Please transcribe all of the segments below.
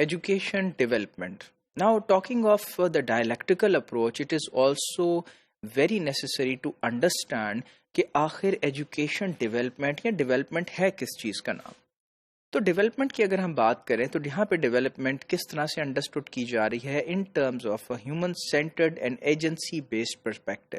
education development. Now, talking of the dialectical approach, it is also very necessary to understand کہ آخر education development یا development ہے کس چیز کا نام. تو ڈیولپمنٹ کی اگر ہم بات کریں تو یہاں پہ ڈیولپمنٹ کس طرح سے انڈرسٹوڈ کی جا رہی ہے in terms of human centred and agency based perspective.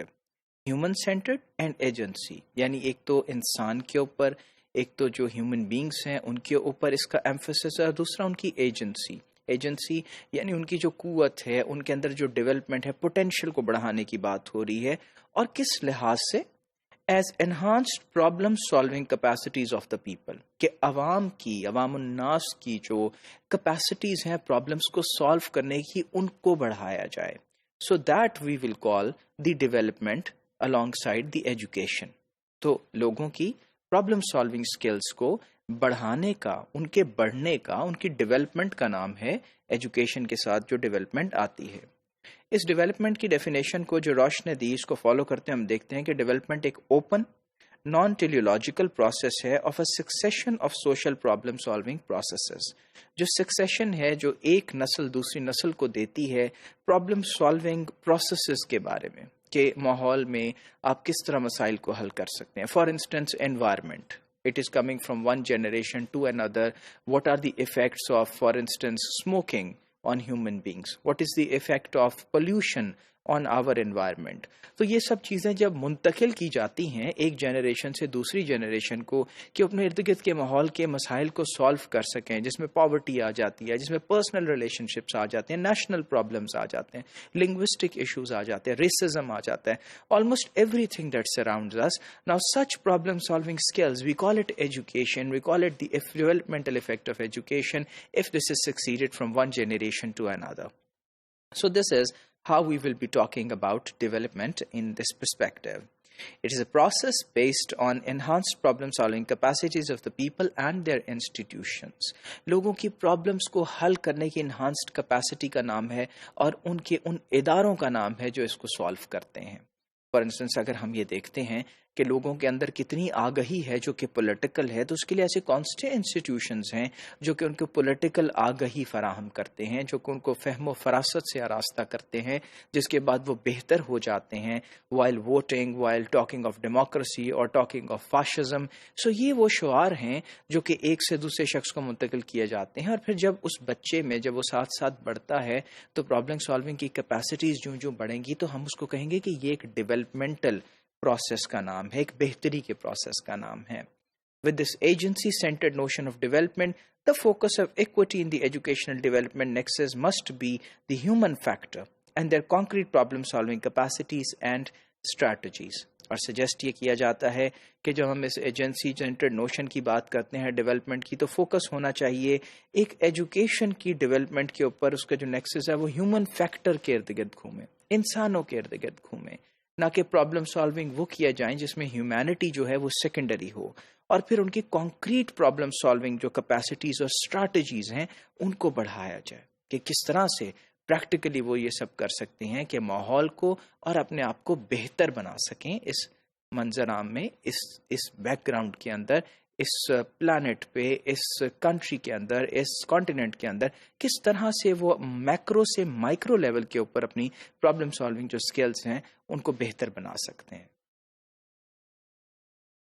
Human centred and agency یعنی ایک تو انسان کے اوپر، ایک تو جو ہیومن بینگس ہیں ان کے اوپر اس کا ایمفیسس ہے، اور دوسرا ان کی ایجنسی یعنی ان کی جو قوت ہے، ان کے اندر جو ڈیولپمنٹ ہے، پوٹینشیل کو بڑھانے کی بات ہو رہی ہے. اور کس لحاظ سے؟ As enhanced problem solving capacities of the people, کہ عوام الناس کی جو کیپیسٹیز ہیں پرابلمس کو سالو کرنے کی، ان کو بڑھایا جائے. So that we will call the development along side the education. تو لوگوں کی پرابلم سالونگ سکلز کو بڑھانے کا، ان کے بڑھنے کا، ان کی ڈیولپمنٹ کا نام ہے ایجوکیشن کے ساتھ جو ڈیولپمنٹ آتی ہے. اس ڈیولپمنٹ کی ڈیفینیشن کو جو روش نے دی، اس کو فالو کرتے ہیں ہم دیکھتے ہیں کہ ڈیولپمنٹ ایک اوپن نان ٹیلیولوجیکل پروسیس ہے of a succession of social problem solving processes. جو سکسیشن ہے جو ایک نسل دوسری نسل کو دیتی ہے پرابلم سالونگ پروسیسز کے بارے میں، کہ ماحول میں آپ کس طرح مسائل کو حل کر سکتے ہیں. For instance environment, it is coming from one generation to another. What are the effects of, for instance, smoking on human beings? What is the effect of pollution on our environment? تو یہ سب چیزیں جب منتقل کی جاتی ہیں ایک generation سے دوسری جنریشن کو، کہ اپنے ارد گرد کے ماحول کے مسائل کو سالو کر سکیں، جس میں پاورٹی آ جاتی ہے، جس میں پرسنل ریلیشن شپس آ جاتے ہیں، نیشنل پرابلمس آ جاتے ہیں، لنگوسٹک ایشوز آ جاتے ہیں، ریسزم آ جاتا ہے، almost every thing that surrounds us. Now such problem solving skills, we call it education, we call it the developmental effect of education if this is succeeded from one generation to another. So this is how we will be talking about development in this perspective. It is a process based on enhanced problem solving capacities of the people and their institutions. لوگوں کی problems کو حل کرنے کی enhanced capacity کا نام ہے، اور ان کے ان اداروں کا نام ہے جو اس کو سالو کرتے ہیں. فار انسٹنس اگر ہم یہ دیکھتے ہیں کہ لوگوں کے اندر کتنی آگہی ہے جو کہ پولیٹیکل ہے، تو اس کے لیے ایسے کون سے انسٹیٹیوشنز ہیں جو کہ ان کو پولیٹیکل آگہی فراہم کرتے ہیں، جو کہ ان کو فہم و فراست سے آراستہ کرتے ہیں، جس کے بعد وہ بہتر ہو جاتے ہیں while voting, while talking of democracy اور ٹاکنگ آف فاشزم. سو یہ وہ شعار ہیں جو کہ ایک سے دوسرے شخص کو منتقل کیے جاتے ہیں، اور پھر جب اس بچے میں جب وہ ساتھ ساتھ بڑھتا ہے تو پرابلم سالونگ کی کیپیسٹیز جو بڑھیں گی تو ہم اس کو کہیں گے کہ یہ ایک ڈیولپمنٹل پروسیس کا نام ہے، ایک بہتری کے پروسیس کا نام ہے. With this agency-centered notion of development, the focus of equity in the educational development nexus must be the human factor and their concrete problem-solving capacities and strategies. اور سجیسٹ یہ کیا جاتا ہے کہ جب ہم اس ایجنسی سینٹرڈ نوشن کی بات کرتے ہیں ڈیولپمنٹ کی، تو فوکس ہونا چاہیے ایک ایجوکیشن کی ڈیولپمنٹ کے اوپر. اس کا جو نیکسس ہے وہ ہیومن فیکٹر کے ارد گرد گھومے، انسانوں کے ارد گرد گھومے، نہ کہ پرابلم سالونگ وہ کیا جائیں جس میں ہیومینٹی جو ہے وہ سیکنڈری ہو. اور پھر ان کی کانکریٹ پرابلم سالونگ جو کیپیسٹیز اور اسٹریٹجیز ہیں ان کو بڑھایا جائے، کہ کس طرح سے پریکٹیکلی وہ یہ سب کر سکتے ہیں کہ ماحول کو اور اپنے آپ کو بہتر بنا سکیں اس منظر عام میں، اس بیک گراؤنڈ کے اندر، اس پلانٹ پہ، اس کنٹری کے اندر، اس کانٹیننٹ کے اندر، کس طرح سے وہ میکرو سے مائکرو لیول کے اوپر اپنی پرابلم سالونگ جو سکلز ہیں ان کو بہتر بنا سکتے ہیں.